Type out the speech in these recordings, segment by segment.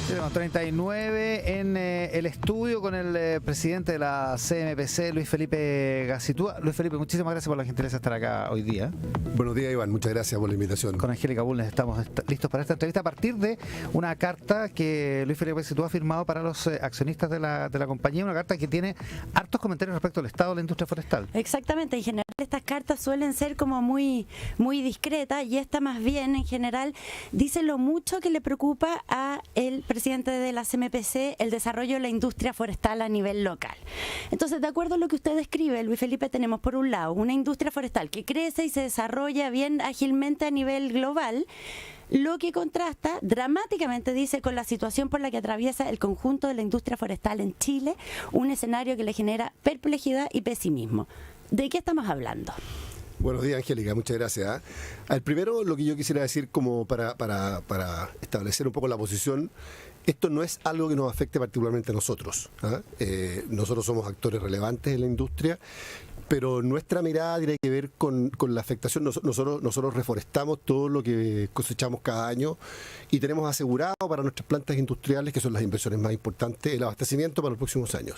39 en el estudio con el presidente de la CMPC, Luis Felipe Gacitúa. Luis Felipe, muchísimas gracias por la gentileza de estar acá hoy día. Buenos días, Iván, muchas gracias por la invitación. Con Angélica Bulnes estamos listos para esta entrevista a partir de una carta que Luis Felipe Gacitúa ha firmado para los accionistas de la compañía, una carta que tiene hartos comentarios respecto al estado de la industria forestal. Exactamente, en general estas cartas suelen ser como muy discretas, y esta más bien en general dice lo mucho que le preocupa a el presidente de la CMPC el desarrollo de la industria forestal a nivel local. Entonces, de acuerdo a lo que usted describe, Luis Felipe, tenemos por un lado una industria forestal que crece y se desarrolla bien ágilmente a nivel global, lo que contrasta dramáticamente, dice, con la situación por la que atraviesa el conjunto de la industria forestal en Chile, un escenario que le genera perplejidad y pesimismo. ¿De qué estamos hablando? Buenos días, Angélica, muchas gracias. Al primero, lo que yo quisiera decir como para establecer un poco la posición, esto no es algo que nos afecte particularmente a nosotros. Nosotros somos actores relevantes en la industria, pero nuestra mirada tiene que ver con la afectación. Nosotros reforestamos todo lo que cosechamos cada año y tenemos asegurado para nuestras plantas industriales, que son las inversiones más importantes, el abastecimiento para los próximos años.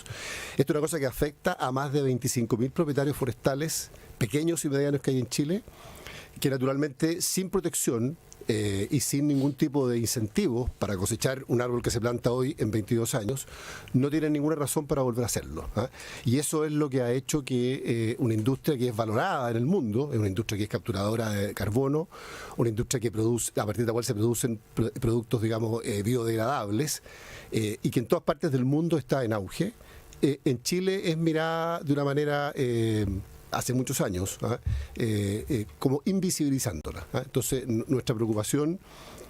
Esto es una cosa que afecta a más de 25.000 propietarios forestales, pequeños y medianos que hay en Chile, que naturalmente sin protección y sin ningún tipo de incentivos para cosechar un árbol que se planta hoy en 22 años, no tienen ninguna razón para volver a hacerlo. Y eso es lo que ha hecho que una industria que es valorada en el mundo, es una industria que es capturadora de carbono, una industria que produce, a partir de la cual se producen productos, digamos, biodegradables, y que en todas partes del mundo está en auge. En Chile es mirada de una manera hace muchos años, como invisibilizándola. Entonces, nuestra preocupación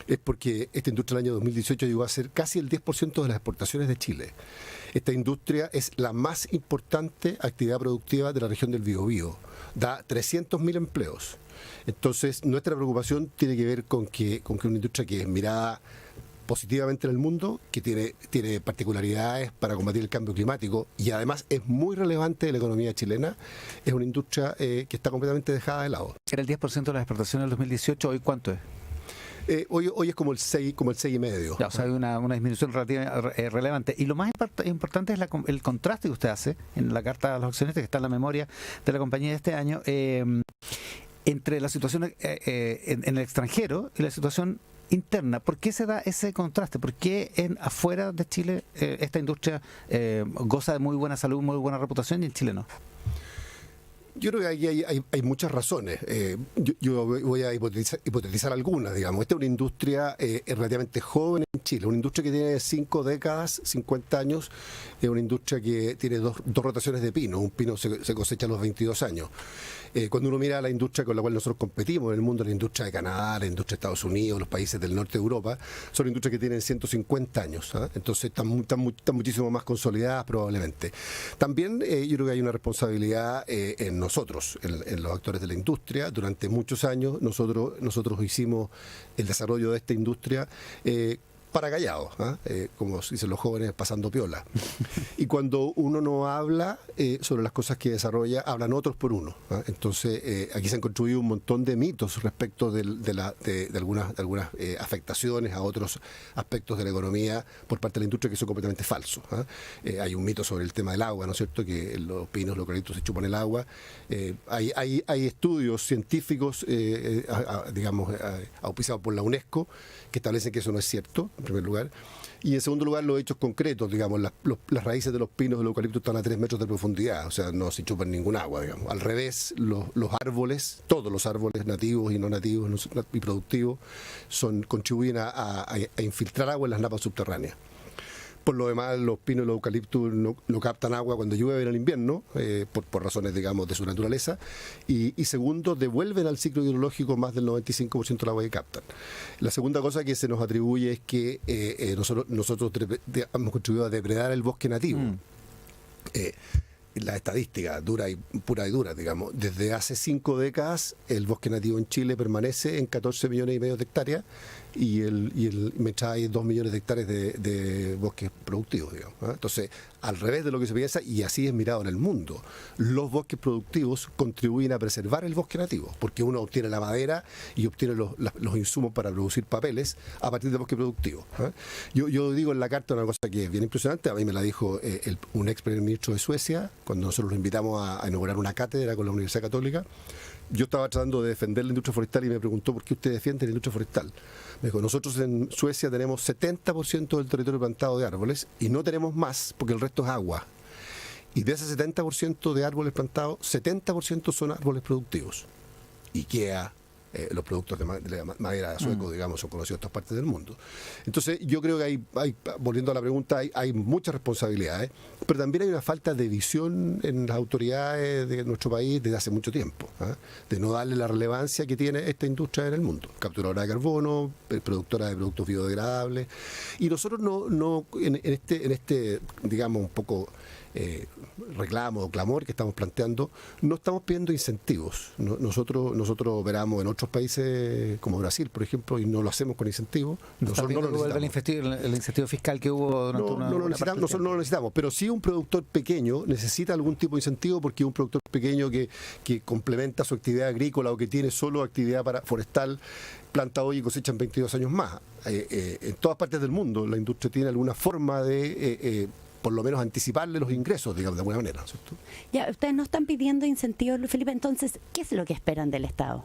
es porque esta industria del año 2018 llegó a ser casi el 10% de las exportaciones de Chile. Esta industria es la más importante actividad productiva de la región del Biobío. Da 300.000 empleos. Entonces, nuestra preocupación tiene que ver con que una industria que es mirada positivamente en el mundo, que tiene particularidades para combatir el cambio climático y además es muy relevante en la economía chilena, es una industria que está completamente dejada de lado. Era el 10% de las exportaciones del 2018, ¿hoy cuánto es? Hoy es como el 6,5%. Ya, o sea, hay una disminución relativa, relevante. Y lo más importante es el contraste que usted hace en la carta a los accionistas, que está en la memoria de la compañía de este año, entre la situación en el extranjero y la situación interna. ¿Por qué se da ese contraste? ¿Por qué afuera de Chile esta industria goza de muy buena salud, muy buena reputación, y en Chile no? Yo creo que aquí hay muchas razones. Yo voy a hipotetizar algunas, digamos. Esta es una industria relativamente joven en Chile, una industria que tiene 5 décadas, 50 años, es una industria que tiene dos rotaciones de pino. Un pino se cosecha a los 22 años. Cuando uno mira la industria con la cual nosotros competimos en el mundo, la industria de Canadá, la industria de Estados Unidos, los países del norte de Europa, son industrias que tienen 150 años. Entonces están muchísimo más consolidadas probablemente. También yo creo que hay una responsabilidad en nosotros, en los actores de la industria. Durante muchos años nosotros hicimos el desarrollo de esta industria para callados, como dicen los jóvenes, pasando piola. Y cuando uno no habla sobre las cosas que desarrolla, hablan otros por uno. Entonces, aquí se han construido un montón de mitos respecto de algunas afectaciones a otros aspectos de la economía por parte de la industria que son completamente falsos. Hay un mito sobre el tema del agua, ¿no es cierto?, que los pinos, los eucaliptos se chupan el agua. Hay estudios científicos, digamos, auspiciados por la UNESCO, que establecen que eso no es cierto, en primer lugar. Y en segundo lugar, los hechos concretos, digamos, las raíces de los pinos de los eucaliptos están a 3 metros de profundidad, o sea, no se chupan ningún agua, digamos. Al revés, los árboles, todos los árboles nativos y no nativos y productivos, contribuyen a infiltrar agua en las napas subterráneas. Por lo demás, los pinos y los eucaliptos no captan agua cuando llueve en el invierno, por razones, digamos, de su naturaleza. Y segundo, devuelven al ciclo hidrológico más del 95% del agua que captan. La segunda cosa que se nos atribuye es que nosotros hemos contribuido a depredar el bosque nativo. La estadística pura y dura, digamos. Desde hace 5 décadas el bosque nativo en Chile permanece en 14,5 millones de hectáreas, mientras hay 2 millones de hectáreas de bosques productivos, digamos, ¿eh? Entonces, al revés de lo que se piensa, y así es mirado en el mundo, los bosques productivos contribuyen a preservar el bosque nativo, porque uno obtiene la madera y obtiene los insumos para producir papeles a partir del bosque productivo, ¿eh? Yo digo en la carta una cosa que es bien impresionante, a mí me la dijo un ex primer ministro de Suecia, cuando nosotros lo invitamos a inaugurar una cátedra con la Universidad Católica. Yo estaba tratando de defender la industria forestal y me preguntó por qué usted defiende la industria forestal. Me dijo, nosotros en Suecia tenemos 70% del territorio plantado de árboles y no tenemos más porque el resto es agua. Y de ese 70% de árboles plantados, 70% son árboles productivos. IKEA, los productos de la madera sueco, digamos, son conocidos en todas partes del mundo. Entonces, yo creo que hay volviendo a la pregunta, hay muchas responsabilidades, pero también hay una falta de visión en las autoridades de nuestro país desde hace mucho tiempo, ¿eh? De no darle la relevancia que tiene esta industria en el mundo. Capturadora de carbono, productora de productos biodegradables. Y nosotros en este, digamos, un poco reclamo o clamor que estamos planteando, no estamos pidiendo incentivos. Nosotros operamos en otros países como Brasil, por ejemplo, y no lo hacemos con incentivos. Nosotros no lo necesitamos. El incentivo fiscal que hubo durante nosotros no lo necesitamos, pero sí un productor pequeño necesita algún tipo de incentivo porque es un productor pequeño que complementa su actividad agrícola o que tiene solo actividad forestal, planta hoy y cosecha en 22 años más. En todas partes del mundo la industria tiene alguna forma de por lo menos anticiparle los ingresos, digamos, de alguna manera, ¿cierto? Ya, ustedes no están pidiendo incentivos, Luis Felipe, entonces, ¿qué es lo que esperan del Estado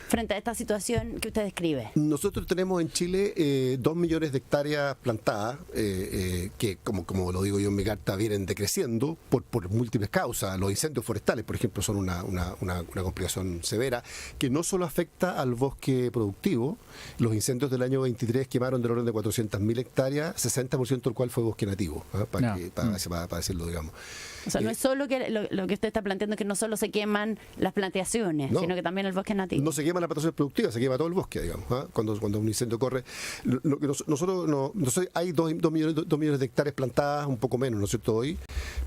frente a esta situación que usted describe? Nosotros tenemos en Chile 2 millones de hectáreas plantadas, que como lo digo yo en mi carta, vienen decreciendo por múltiples causas. Los incendios forestales, por ejemplo, son una complicación severa, que no solo afecta al bosque productivo. Los incendios del año 23 quemaron del orden de 400.000 hectáreas, 60% del cual fue bosque nativo, ¿eh? Para decirlo, digamos. O sea, no es solo que lo que usted está planteando, que no solo se queman las plantaciones, sino que también el bosque nativo. No se quema la plantación productiva, se quema todo el bosque, digamos, ¿eh? Cuando un incendio corre. Hay 2 millones de hectáreas plantadas, un poco menos, ¿no es cierto?, hoy,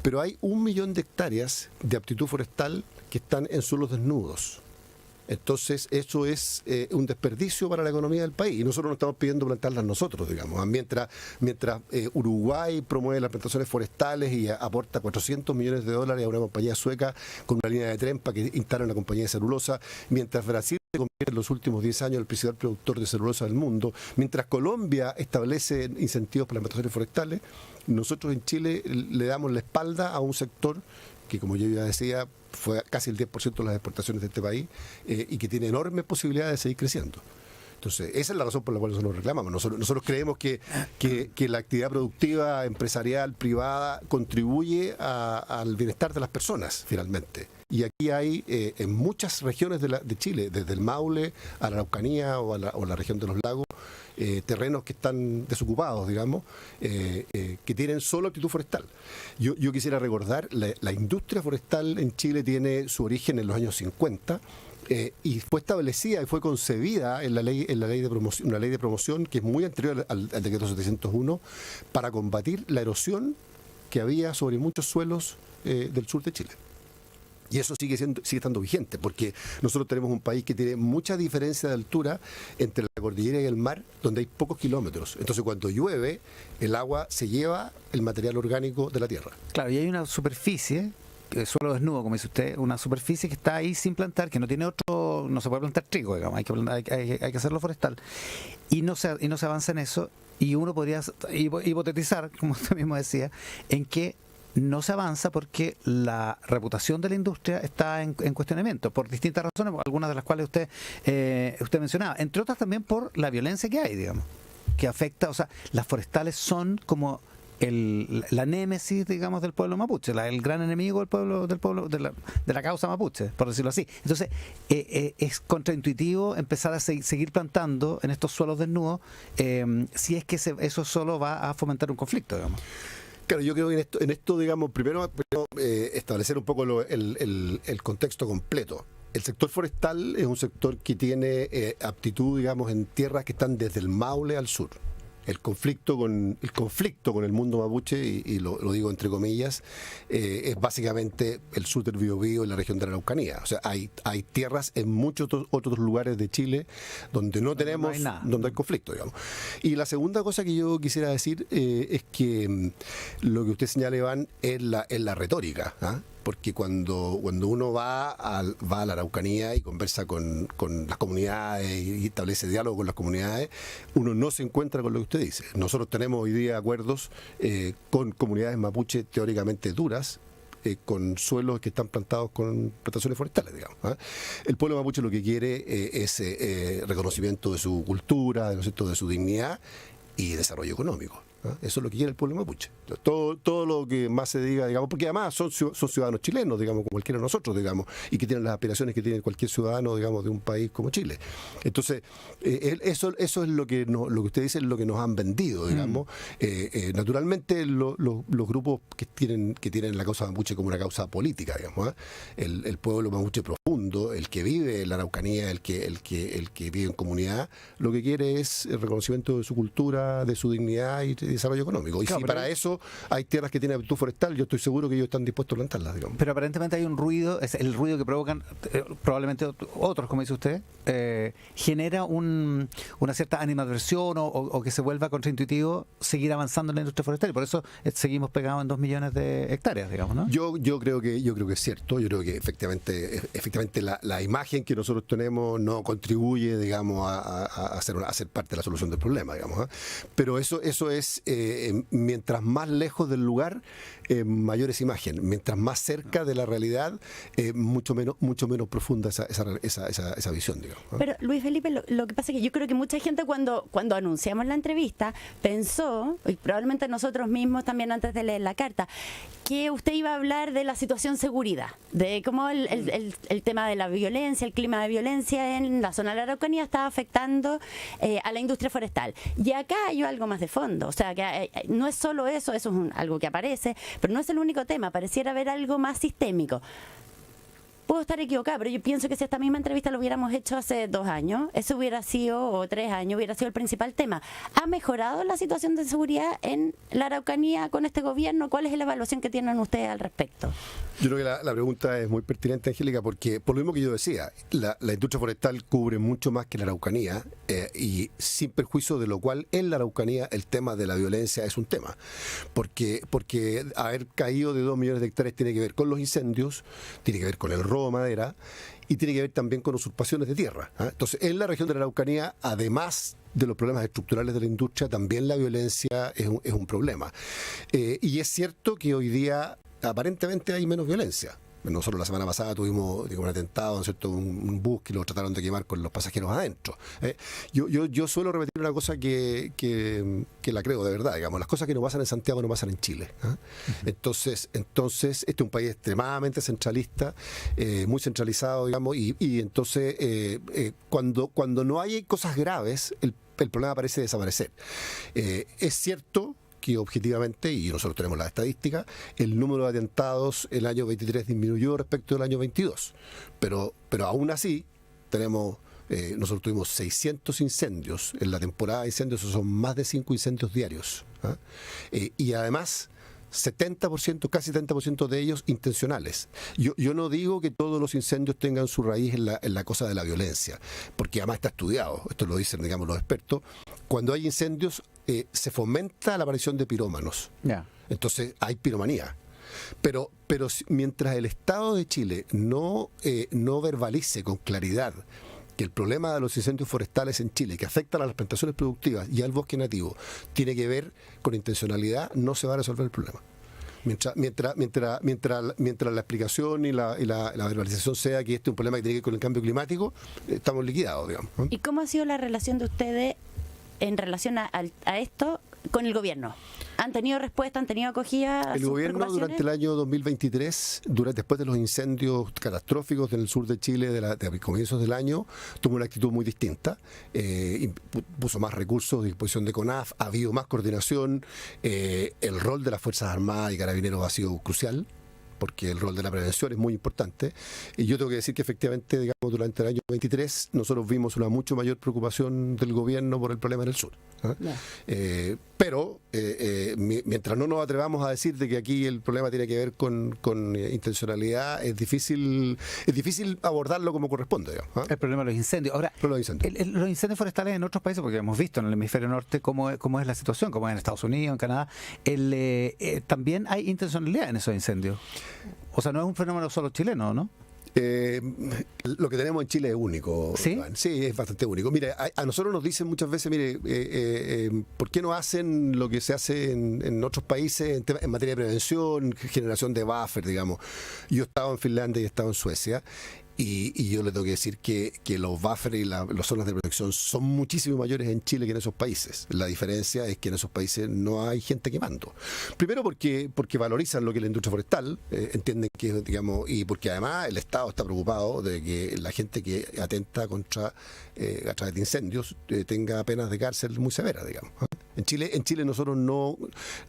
pero hay 1 millón de hectáreas de aptitud forestal que están en suelos desnudos. Entonces, eso es un desperdicio para la economía del país. Y nosotros no estamos pidiendo plantarlas nosotros, digamos. Mientras Uruguay promueve las plantaciones forestales y aporta $400 millones a una compañía sueca con una línea de tren para que instale una compañía de celulosa, mientras Brasil se convierte en los últimos 10 años el principal productor de celulosa del mundo, mientras Colombia establece incentivos para las plantaciones forestales, nosotros en Chile le damos la espalda a un sector que, como yo ya decía, fue casi el 10% de las exportaciones de este país y que tiene enormes posibilidades de seguir creciendo. Entonces, esa es la razón por la cual nosotros reclamamos. Nosotros creemos que la actividad productiva, empresarial, privada, contribuye al bienestar de las personas, finalmente. Y aquí hay, en muchas regiones de Chile, desde el Maule a la Araucanía o la región de los lagos, terrenos que están desocupados, digamos, que tienen solo actitud forestal. Yo quisiera recordar, la industria forestal en Chile tiene su origen en los años 50, y fue establecida y fue concebida en una ley de promoción que es muy anterior al decreto 701 para combatir la erosión que había sobre muchos suelos del sur de Chile. Y eso sigue estando vigente, porque nosotros tenemos un país que tiene mucha diferencia de altura entre la cordillera y el mar, donde hay pocos kilómetros. Entonces, cuando llueve, el agua se lleva el material orgánico de la tierra. Claro, y hay una superficie, suelo desnudo, como dice usted, una superficie que está ahí sin plantar, que no tiene no se puede plantar trigo, digamos, hay que hacerlo forestal. Y no se avanza en eso, y uno podría hipotetizar, como usted mismo decía, en que no se avanza porque la reputación de la industria está en cuestionamiento por distintas razones, algunas de las cuales usted mencionaba, entre otras también por la violencia que hay, digamos, que afecta, o sea, las forestales son como la némesis, digamos, del pueblo mapuche, el gran enemigo del pueblo de la causa mapuche, por decirlo así. Entonces, es contraintuitivo empezar a seguir plantando en estos suelos desnudos si es que eso solo va a fomentar un conflicto, digamos. Claro, yo creo que en esto digamos, primero establecer un poco el contexto completo. El sector forestal es un sector que tiene aptitud, digamos, en tierras que están desde el Maule al sur. El conflicto con el mundo mapuche, y lo digo entre comillas, es básicamente el sur del Biobío y la región de la Araucanía. O sea, hay tierras en muchos otros lugares de Chile donde no tenemos, donde hay conflicto, digamos. Y la segunda cosa que yo quisiera decir es que lo que usted señala, Iván, es la retórica, ¿ah? Porque cuando uno va a la Araucanía y conversa con las comunidades y establece diálogo con las comunidades, uno no se encuentra con lo que usted dice. Nosotros tenemos hoy día acuerdos con comunidades mapuche teóricamente duras, con suelos que están plantados con plantaciones forestales, digamos, ¿eh? El pueblo mapuche lo que quiere es reconocimiento de su cultura, ¿no es cierto?, de su dignidad y desarrollo económico. Eso es lo que quiere el pueblo mapuche. Todo lo que más se diga, digamos, porque además son ciudadanos chilenos, digamos, como cualquiera de nosotros, digamos, y que tienen las aspiraciones que tiene cualquier ciudadano, digamos, de un país como Chile. Entonces, eso es lo que usted dice, es lo que nos han vendido, digamos. Naturalmente, los grupos que tienen la causa mapuche como una causa política, digamos, ¿eh? El pueblo mapuche profundo, el que vive en la Araucanía, el que vive en comunidad, lo que quiere es el reconocimiento de su cultura, de su dignidad y desarrollo económico. Y claro, si para eso hay tierras que tienen virtud forestal, yo estoy seguro que ellos están dispuestos a plantarlas, digamos. Pero aparentemente hay un ruido, es el ruido que provocan probablemente otros, como dice usted, genera una cierta animadversión o que se vuelva contraintuitivo seguir avanzando en la industria forestal, y por eso seguimos pegados en 2 millones de hectáreas, digamos, ¿no? Yo creo que es cierto. Yo creo que efectivamente la imagen que nosotros tenemos no contribuye, digamos, a ser parte de la solución del problema, digamos, ¿eh? Pero eso es mientras más lejos del lugar, mayor es imagen. Mientras más cerca de la realidad, mucho menos profunda esa visión, digamos, ¿eh? Pero Luis Felipe, lo que pasa es que yo creo que mucha gente cuando anunciamos la entrevista pensó, y probablemente nosotros mismos también antes de leer la carta, que usted iba a hablar de la situación seguridad, de cómo el tema de la violencia, el clima de violencia en la zona de la Araucanía estaba afectando a la industria forestal. Y acá hay algo más de fondo, o sea, que no es solo eso es algo que aparece, pero no es el único tema, pareciera haber algo más sistémico. Puedo estar equivocada, pero yo pienso que si esta misma entrevista lo hubiéramos hecho hace 2 años, eso hubiera sido, o 3 años, hubiera sido el principal tema. ¿Ha mejorado la situación de seguridad en la Araucanía con este gobierno? ¿Cuál es la evaluación que tienen ustedes al respecto? Yo creo que la pregunta es muy pertinente, Angélica, porque por lo mismo que yo decía, la industria forestal cubre mucho más que la Araucanía, y sin perjuicio de lo cual en la Araucanía el tema de la violencia es un tema, porque haber caído de 2 millones de hectáreas tiene que ver con los incendios, tiene que ver con el robo de madera y tiene que ver también con usurpaciones de tierra, ¿eh? Entonces, en la región de la Araucanía, además de los problemas estructurales de la industria, también la violencia es un problema. Y es cierto que hoy día aparentemente hay menos violencia. Nosotros la semana pasada tuvimos un atentado, ¿no es cierto?, un bus que lo trataron de quemar con los pasajeros adentro. Yo suelo repetir una cosa que la creo de verdad, digamos, las cosas que no pasan en Santiago no pasan en Chile, ¿eh? Uh-huh. Entonces, este es un país extremadamente centralista, muy centralizado, digamos, y entonces cuando no hay cosas graves, el problema parece desaparecer. Es cierto que objetivamente, y nosotros tenemos las estadísticas, el número de atentados el año 23 disminuyó respecto del año 22, pero aún así nosotros tuvimos 600 incendios en la temporada de incendios, eso son más de 5 incendios diarios, ¿eh? Y además 70%, casi 70% de ellos intencionales. Yo no digo que todos los incendios tengan su raíz en la cosa de la violencia, porque además está estudiado, esto lo dicen, digamos, los expertos. Cuando hay incendios se fomenta la aparición de pirómanos. Yeah. Entonces hay piromanía. Pero mientras el Estado de Chile no verbalice con claridad que el problema de los incendios forestales en Chile, que afectan a las plantaciones productivas y al bosque nativo, tiene que ver con intencionalidad, no se va a resolver el problema. Mientras la explicación y la verbalización sea que este es un problema que tiene que ver con el cambio climático, estamos liquidados, digamos, ¿no? ¿Y cómo ha sido la relación de ustedes en relación a esto con el gobierno? ¿Han tenido respuesta, han tenido acogida? El gobierno durante el año 2023, después de los incendios catastróficos en el sur de Chile de comienzos del año, tuvo una actitud muy distinta, puso más recursos a disposición de CONAF, ha habido más coordinación, el rol de las Fuerzas Armadas y Carabineros ha sido crucial porque el rol de la prevención es muy importante. Y yo tengo que decir que efectivamente, digamos, durante el año 23 nosotros vimos una mucho mayor preocupación del gobierno por el problema en el sur. Pero mientras no nos atrevamos a decir de que aquí el problema tiene que ver con intencionalidad, es difícil abordarlo como corresponde, digamos. El problema de los incendios. Ahora, los incendios forestales en otros países, porque hemos visto en el hemisferio norte cómo es la situación, como es en Estados Unidos, en Canadá, también hay intencionalidad en esos incendios. O sea, no es un fenómeno solo chileno, ¿no? Lo que tenemos en Chile es único. ¿Sí? Iván. Sí, es bastante único. Mire, a nosotros nos dicen muchas veces, ¿por qué no hacen lo que se hace en otros países en materia de prevención, generación de buffer, digamos? Yo he estado en Finlandia y he estado en Suecia. Y yo le tengo que decir que los buffers y las zonas de protección son muchísimo mayores en Chile que en esos países. La diferencia es que en esos países no hay gente quemando. Primero porque valorizan lo que es la industria forestal, entienden que, digamos, y porque además el Estado está preocupado de que la gente que atenta contra a través de incendios tenga penas de cárcel muy severas, digamos. En Chile nosotros no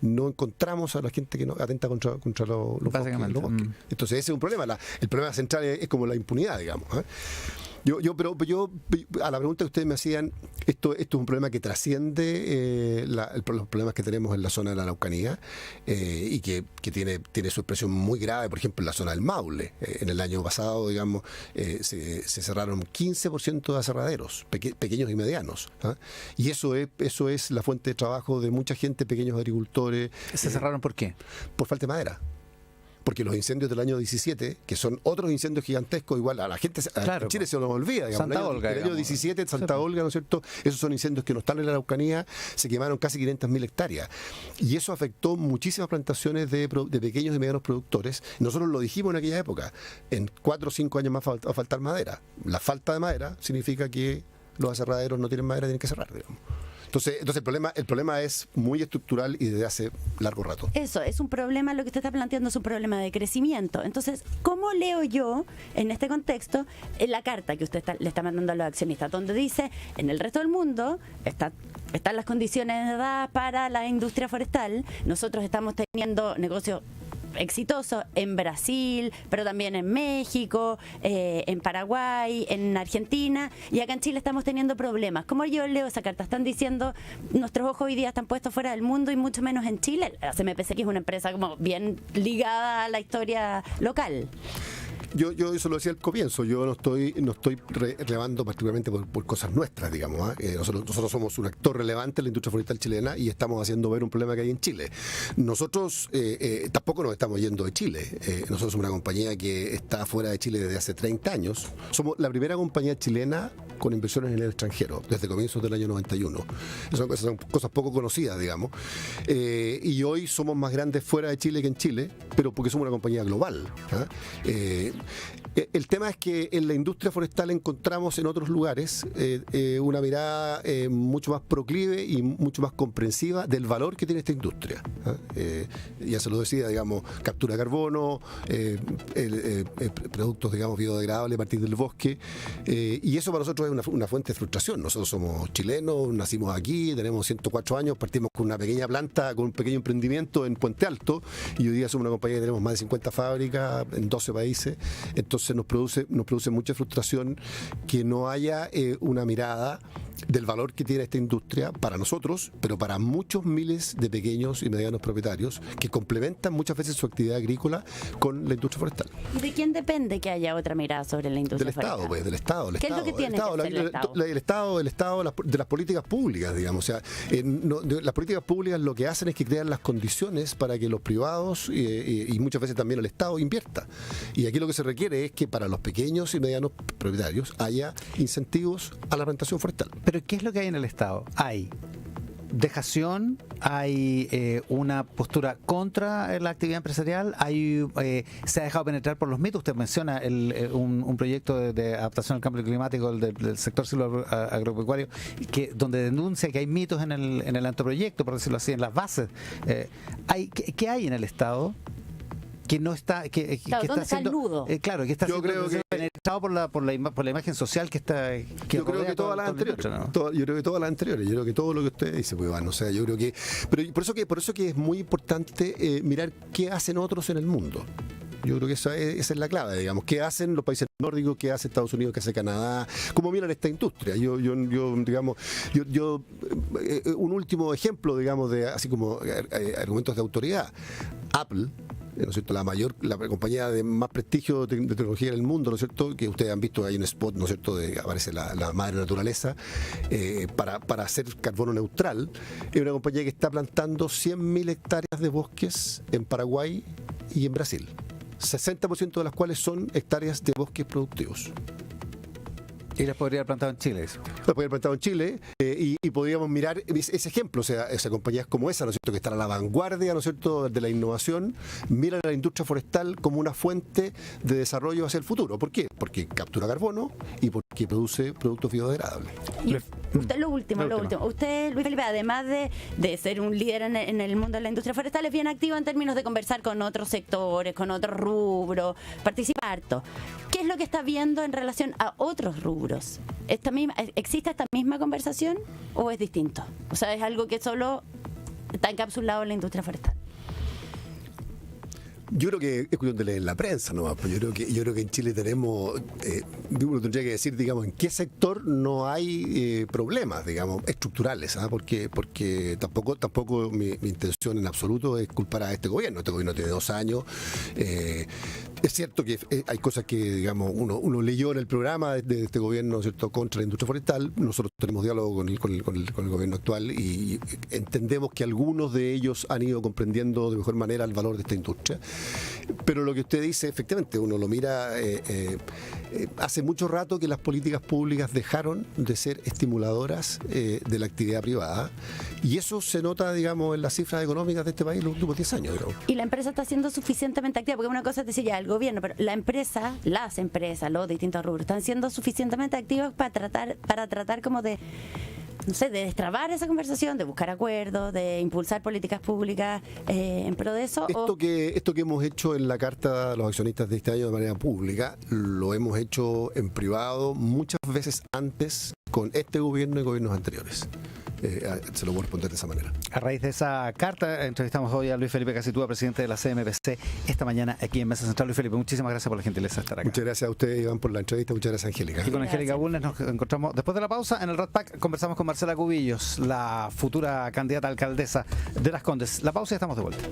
encontramos a la gente que atenta contra los bosques. Entonces ese es un problema. El problema central es como la impunidad, digamos. Pero a la pregunta que ustedes me hacían, esto es un problema que trasciende los problemas que tenemos en la zona de la Araucanía y que tiene su expresión muy grave, por ejemplo, en la zona del Maule. En el año pasado, digamos, se cerraron 15% de aserraderos, pequeños y medianos. Y eso es la fuente de trabajo de mucha gente, pequeños agricultores. ¿Se cerraron por qué? Por falta de madera. Porque los incendios del año 17, que son otros incendios gigantescos, igual a la gente, en Chile se nos olvida, digamos. Santa Olga, el año 17 en Santa Olga, ¿no es cierto? Esos son incendios que no están en la Araucanía, se quemaron casi 500.000 hectáreas. Y eso afectó muchísimas plantaciones de pequeños y medianos productores. Nosotros lo dijimos en aquella época, en 4 o 5 años más va a faltar madera. La falta de madera significa que los aserraderos no tienen madera, tienen que cerrar, digamos. Entonces el problema es muy estructural y desde hace largo rato. Eso, es un problema, lo que usted está planteando es un problema de crecimiento. Entonces, ¿cómo leo yo en este contexto la carta que usted le está mandando a los accionistas, donde dice, en el resto del mundo están las condiciones dadas para la industria forestal, nosotros estamos teniendo negocios exitoso en Brasil, pero también en México, en Paraguay, en Argentina, y acá en Chile estamos teniendo problemas? ¿Cómo yo leo esa carta? Están diciendo, nuestros ojos hoy día están puestos fuera del mundo y mucho menos en Chile. La CMPC, que es una empresa como bien ligada a la historia local. Yo eso lo decía al comienzo, yo no estoy relevando particularmente por cosas nuestras, digamos. Nosotros somos un actor relevante en la industria forestal chilena y estamos haciendo ver un problema que hay en Chile. Nosotros tampoco nos estamos yendo de Chile. Nosotros somos una compañía que está fuera de Chile desde hace 30 años. Somos la primera compañía chilena con inversiones en el extranjero, desde comienzos del año 91. Son cosas poco conocidas, digamos. Y hoy somos más grandes fuera de Chile que en Chile, pero porque somos una compañía global. El tema es que en la industria forestal encontramos en otros lugares una mirada mucho más proclive y mucho más comprensiva del valor que tiene esta industria. Ya se lo decía, digamos, captura de carbono, productos, digamos, biodegradables a partir del bosque, y eso para nosotros es una fuente de frustración. Nosotros somos chilenos, nacimos aquí, tenemos 104 años, partimos con una pequeña planta, con un pequeño emprendimiento en Puente Alto, y hoy día somos una compañía que tenemos más de 50 fábricas en 12 países. Entonces nos produce mucha frustración que no haya una mirada del valor que tiene esta industria para nosotros, pero para muchos miles de pequeños y medianos propietarios que complementan muchas veces su actividad agrícola con la industria forestal. ¿Y de quién depende que haya otra mirada sobre la industria forestal? Estado, pues, del Estado. ¿Qué es lo que tiene que hacer el Estado? El Estado, de las políticas públicas, digamos. O sea, las políticas públicas lo que hacen es que crean las condiciones para que los privados y muchas veces también el Estado invierta. Y aquí lo que se requiere es que para los pequeños y medianos propietarios haya incentivos a la plantación forestal. ¿Pero qué es lo que hay en el Estado? Hay dejación, hay una postura contra la actividad empresarial, se ha dejado penetrar por los mitos. Usted menciona un proyecto de adaptación al cambio climático del sector agropecuario, donde denuncia que hay mitos en el anteproyecto, por decirlo así, en las bases. ¿Qué hay en el Estado que no está, que ¿dónde está el nudo? Claro, que está siendo penetrado por la imagen social que está. Yo creo que todas las anteriores. Yo creo que todas las anteriores. Yo creo que todo lo que usted dice, pues, Iván. O sea, yo creo que. Pero por eso que es muy importante mirar qué hacen otros en el mundo. Yo creo que esa es la clave, digamos. ¿Qué hacen los países nórdicos? ¿Qué hace Estados Unidos? ¿Qué hace Canadá? ¿Cómo miran esta industria? Un último ejemplo, digamos, de así como argumentos de autoridad. Apple, ¿no es cierto? La compañía de más prestigio de tecnología en el mundo, ¿no es cierto? Que ustedes han visto, hay un spot, ¿no es cierto?, de aparece la madre naturaleza para hacer carbono neutral. Es una compañía que está plantando 100.000 hectáreas de bosques en Paraguay y en Brasil, 60% de las cuales son hectáreas de bosques productivos. Y las podría haber plantado en Chile, eso. Las podría haber plantado en Chile y podríamos mirar ese ejemplo, o sea, compañías como esa, ¿no es cierto?, que están a la vanguardia, ¿no es cierto?, de la innovación, miran a la industria forestal como una fuente de desarrollo hacia el futuro. ¿Por qué? Porque captura carbono y porque produce productos biodegradables. Y usted lo último. Usted, Luis Felipe, además de ser un líder en el mundo de la industria forestal, es bien activo en términos de conversar con otros sectores, con otros rubros, participa harto. ¿Qué es lo que está viendo en relación a otros rubros? ¿Existe esta misma conversación o es distinto? O sea, es algo que solo está encapsulado en la industria forestal. Yo creo que es cuestión de leer la prensa nomás. Pues yo creo que en Chile tenemos, uno tendría que decir, digamos, en qué sector no hay problemas, digamos, estructurales, ¿ah? Porque tampoco mi intención en absoluto es culpar a este gobierno. Este gobierno tiene 2 años. Es cierto que hay cosas que, digamos, uno leyó en el programa de este gobierno, ¿cierto?, contra la industria forestal. Nosotros tenemos diálogo con el gobierno actual y entendemos que algunos de ellos han ido comprendiendo de mejor manera el valor de esta industria. Pero lo que usted dice, efectivamente, uno lo mira, hace mucho rato que las políticas públicas dejaron de ser estimuladoras de la actividad privada, y eso se nota, digamos, en las cifras económicas de este país en los últimos 10 años. Digamos. Y la empresa está siendo suficientemente activa, porque una cosa es decir ya el gobierno, pero las empresas, los distintos rubros, están siendo suficientemente activos para tratar como de, no sé, de destrabar esa conversación, de buscar acuerdos, de impulsar políticas públicas en pro de eso. Esto que hemos hecho en la Carta de los Accionistas de este año de manera pública, lo hemos hecho en privado muchas veces antes con este gobierno y gobiernos anteriores. Se lo voy a responder de esa manera. A raíz de esa carta, entrevistamos hoy a Luis Felipe Casitúa, presidente de la CMPC, esta mañana aquí en Mesa Central. Luis Felipe, muchísimas gracias por la gentileza de estar acá. Muchas gracias a ustedes, Iván, por la entrevista. Muchas gracias, Angélica. Y con Angélica Bulnes nos encontramos después de la pausa. En el Rat Pack conversamos con Marcela Cubillos, la futura candidata a alcaldesa de Las Condes. La pausa y estamos de vuelta.